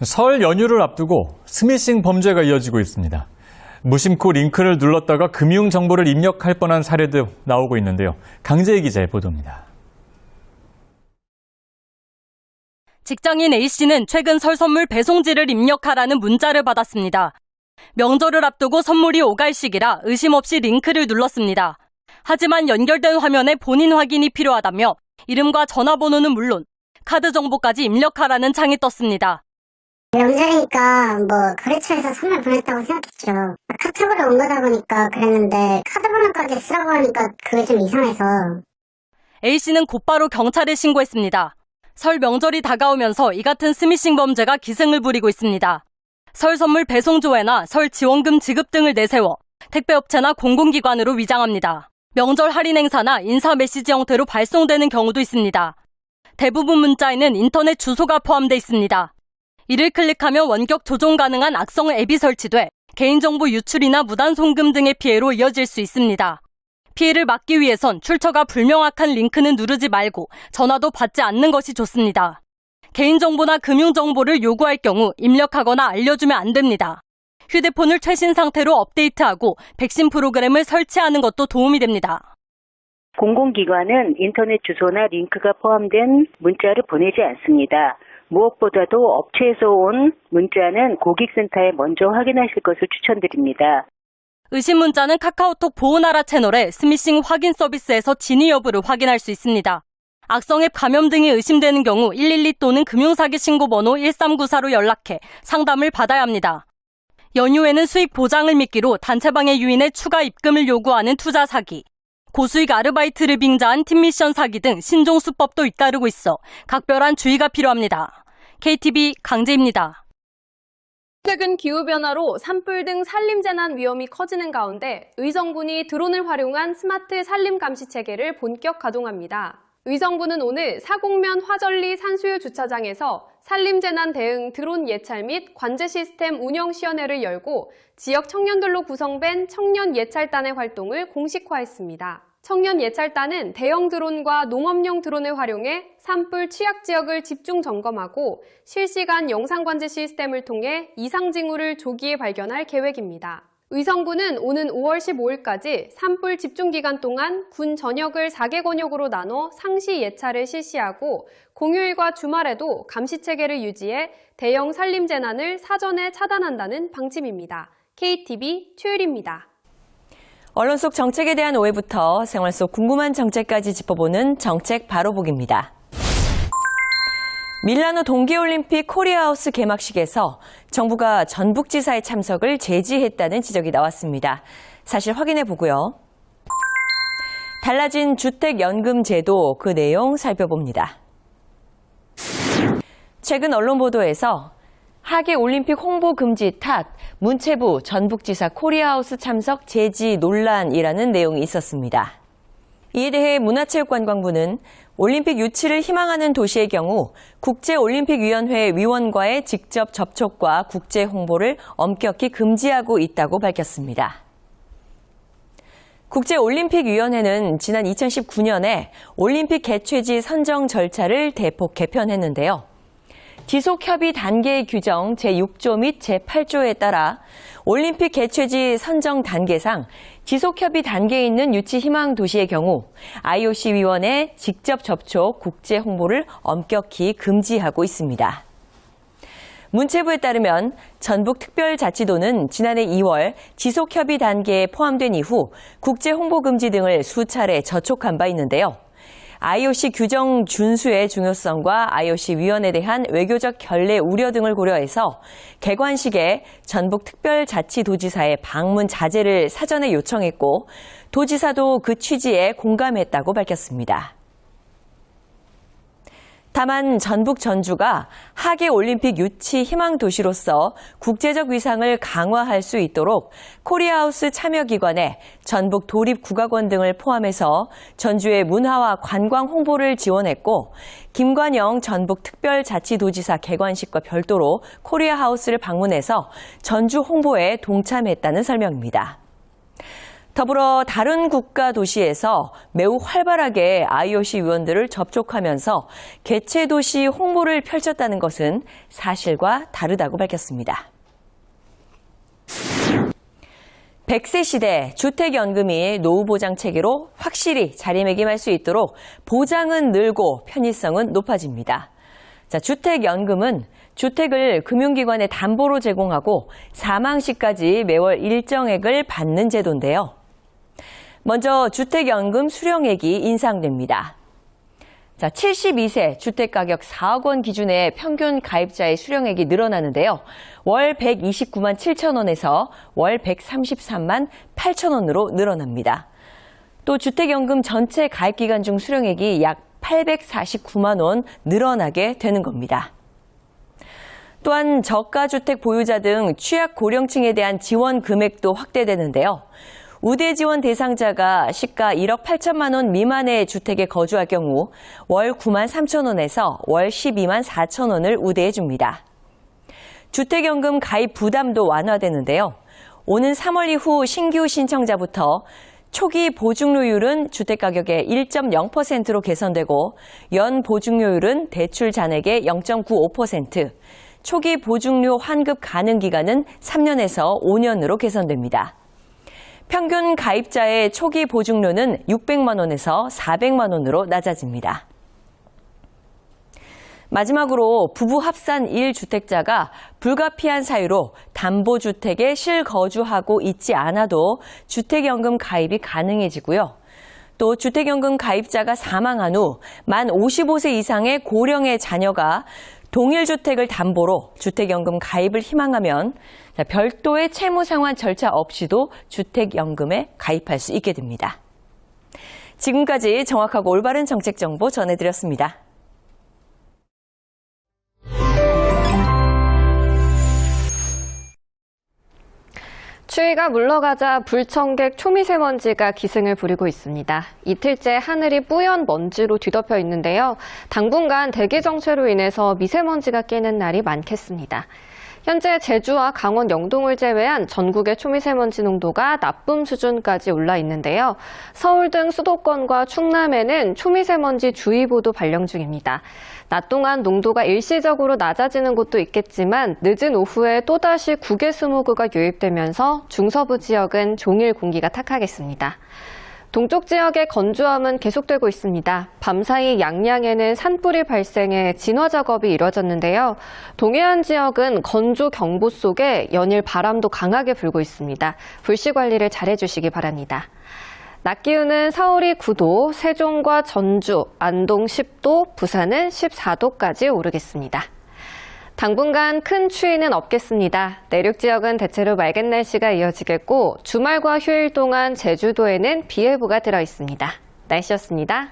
설 연휴를 앞두고 스미싱 범죄가 이어지고 있습니다. 무심코 링크를 눌렀다가 금융 정보를 입력할 뻔한 사례도 나오고 있는데요. 강재희 기자의 보도입니다. 직장인 A씨는 최근 설 선물 배송지를 입력하라는 문자를 받았습니다. 명절을 앞두고 선물이 오갈 시기라 의심 없이 링크를 눌렀습니다. 하지만 연결된 화면에 본인 확인이 필요하다며 이름과 전화번호는 물론 카드 정보까지 입력하라는 창이 떴습니다. 명절이니까 거래처에서 선물 보냈다고 생각했죠. 카톡으로 온 거다 보니까 그랬는데 카드번호까지 쓰라고 하니까 그게 좀 이상해서. A씨는 곧바로 경찰에 신고했습니다. 설 명절이 다가오면서 이 같은 스미싱 범죄가 기승을 부리고 있습니다. 설 선물 배송 조회나 설 지원금 지급 등을 내세워 택배업체나 공공기관으로 위장합니다. 명절 할인 행사나 인사 메시지 형태로 발송되는 경우도 있습니다. 대부분 문자에는 인터넷 주소가 포함되어 있습니다. 이를 클릭하면 원격 조종 가능한 악성 앱이 설치돼 개인정보 유출이나 무단 송금 등의 피해로 이어질 수 있습니다. 피해를 막기 위해선 출처가 불명확한 링크는 누르지 말고 전화도 받지 않는 것이 좋습니다. 개인정보나 금융정보를 요구할 경우 입력하거나 알려주면 안 됩니다. 휴대폰을 최신 상태로 업데이트하고 백신 프로그램을 설치하는 것도 도움이 됩니다. 공공기관은 인터넷 주소나 링크가 포함된 문자를 보내지 않습니다. 무엇보다도 업체에서 온 문자는 고객센터에 먼저 확인하실 것을 추천드립니다. 의심 문자는 카카오톡 보호나라 채널의 스미싱 확인 서비스에서 진위 여부를 확인할 수 있습니다. 악성앱 감염 등이 의심되는 경우 112 또는 금융사기 신고번호 1394로 연락해 상담을 받아야 합니다. 연휴에는 수익 보장을 미끼로 단체방해 유인의 추가 입금을 요구하는 투자 사기, 고수익 아르바이트를 빙자한 팀미션 사기 등 신종 수법도 잇따르고 있어 각별한 주의가 필요합니다. KTV 강재입니다. 최근 기후변화로 산불 등 산림재난 위험이 커지는 가운데 의정부는 드론을 활용한 스마트 산림 감시 체계를 본격 가동합니다. 의정부는 오늘 사곡면 화전리 산수유 주차장에서 산림재난 대응 드론 예찰 및 관제 시스템 운영 시연회를 열고 지역 청년들로 구성된 청년 예찰단의 활동을 공식화했습니다. 청년 예찰단은 대형 드론과 농업용 드론을 활용해 산불 취약 지역을 집중 점검하고 실시간 영상 관제 시스템을 통해 이상 징후를 조기에 발견할 계획입니다. 의정부는 오는 5월 15일까지 산불 집중 기간 동안 군 전역을 4개 권역으로 나눠 상시 예찰을 실시하고 공휴일과 주말에도 감시 체계를 유지해 대형 산림 재난을 사전에 차단한다는 방침입니다. KTV 최유리입니다. 언론 속 정책에 대한 오해부터 생활 속 궁금한 정책까지 짚어보는 정책 바로 보기입니다. 밀라노 동계올림픽 코리아하우스 개막식에서 정부가 전북지사의 참석을 제지했다는 지적이 나왔습니다. 사실 확인해 보고요. 달라진 주택연금 제도 그 내용 살펴봅니다. 최근 언론 보도에서 하계올림픽 홍보 금지 탓 문체부 전북지사 코리아하우스 참석 제지 논란이라는 내용이 있었습니다. 이에 대해 문화체육관광부는 올림픽 유치를 희망하는 도시의 경우 국제올림픽위원회 위원과의 직접 접촉과 국제 홍보를 엄격히 금지하고 있다고 밝혔습니다. 국제올림픽위원회는 지난 2019년에 올림픽 개최지 선정 절차를 대폭 개편했는데요. 지속협의 단계 규정 제6조 및 제8조에 따라 올림픽 개최지 선정 단계상 지속협의 단계에 있는 유치 희망 도시의 경우 IOC 위원회 직접 접촉, 국제 홍보를 엄격히 금지하고 있습니다. 문체부에 따르면 전북특별자치도는 지난해 2월 지속협의 단계에 포함된 이후 국제 홍보 금지 등을 수차례 저촉한 바 있는데요. IOC 규정 준수의 중요성과 IOC 위원에 대한 외교적 결례 우려 등을 고려해서 개관식에 전북특별자치도지사의 방문 자제를 사전에 요청했고 도지사도 그 취지에 공감했다고 밝혔습니다. 다만 전북 전주가 하계올림픽 유치 희망 도시로서 국제적 위상을 강화할 수 있도록 코리아하우스 참여기관에 전북 도립국악원 등을 포함해서 전주의 문화와 관광 홍보를 지원했고 김관영 전북특별자치도지사 개관식과 별도로 코리아하우스를 방문해서 전주 홍보에 동참했다는 설명입니다. 더불어 다른 국가 도시에서 매우 활발하게 IOC 위원들을 접촉하면서 개최 도시 홍보를 펼쳤다는 것은 사실과 다르다고 밝혔습니다. 100세 시대 주택연금이 노후보장 체계로 확실히 자리매김할 수 있도록 보장은 늘고 편의성은 높아집니다. 자, 주택연금은 주택을 금융기관에 담보로 제공하고 사망 시까지 매월 일정액을 받는 제도인데요. 먼저 주택연금 수령액이 인상됩니다. 자, 72세 주택가격 4억 원 기준의 평균 가입자의 수령액이 늘어나는데요. 월 129만 7천 원에서 월 133만 8천 원으로 늘어납니다. 또 주택연금 전체 가입기간 중 수령액이 약 849만 원 늘어나게 되는 겁니다. 또한 저가주택 보유자 등 취약 고령층에 대한 지원 금액도 확대되는데요. 우대 지원 대상자가 시가 1억 8천만 원 미만의 주택에 거주할 경우 월 9만 3천 원에서 월 12만 4천 원을 우대해 줍니다. 주택연금 가입 부담도 완화되는데요. 오는 3월 이후 신규 신청자부터 초기 보증료율은 주택가격의 1.0%로 개선되고 연 보증료율은 대출 잔액의 0.95%, 초기 보증료 환급 가능 기간은 3년에서 5년으로 개선됩니다. 평균 가입자의 초기 보증료는 600만 원에서 400만 원으로 낮아집니다. 마지막으로 부부 합산 1주택자가 불가피한 사유로 담보주택에 실거주하고 있지 않아도 주택연금 가입이 가능해지고요. 또 주택연금 가입자가 사망한 후 만 55세 이상의 고령의 자녀가 동일 주택을 담보로 주택연금 가입을 희망하면 별도의 채무 상환 절차 없이도 주택연금에 가입할 수 있게 됩니다. 지금까지 정확하고 올바른 정책 정보 전해드렸습니다. 추위가 물러가자 불청객 초미세먼지가 기승을 부리고 있습니다. 이틀째 하늘이 뿌연 먼지로 뒤덮여 있는데요. 당분간 대기 정체로 인해서 미세먼지가 끼는 날이 많겠습니다. 현재 제주와 강원 영동을 제외한 전국의 초미세먼지 농도가 나쁨 수준까지 올라 있는데요. 서울 등 수도권과 충남에는 초미세먼지 주의보도 발령 중입니다. 낮 동안 농도가 일시적으로 낮아지는 곳도 있겠지만 늦은 오후에 또다시 국외 스모그가 유입되면서 중서부 지역은 종일 공기가 탁하겠습니다. 동쪽 지역의 건조함은 계속되고 있습니다. 밤사이 양양에는 산불이 발생해 진화 작업이 이뤄졌는데요. 동해안 지역은 건조 경보 속에 연일 바람도 강하게 불고 있습니다. 불씨 관리를 잘해주시기 바랍니다. 낮 기온은 서울이 9도, 세종과 전주, 안동 10도, 부산은 14도까지 오르겠습니다. 당분간 큰 추위는 없겠습니다. 내륙 지역은 대체로 맑은 날씨가 이어지겠고 주말과 휴일 동안 제주도에는 비 예보가 들어 있습니다. 날씨였습니다.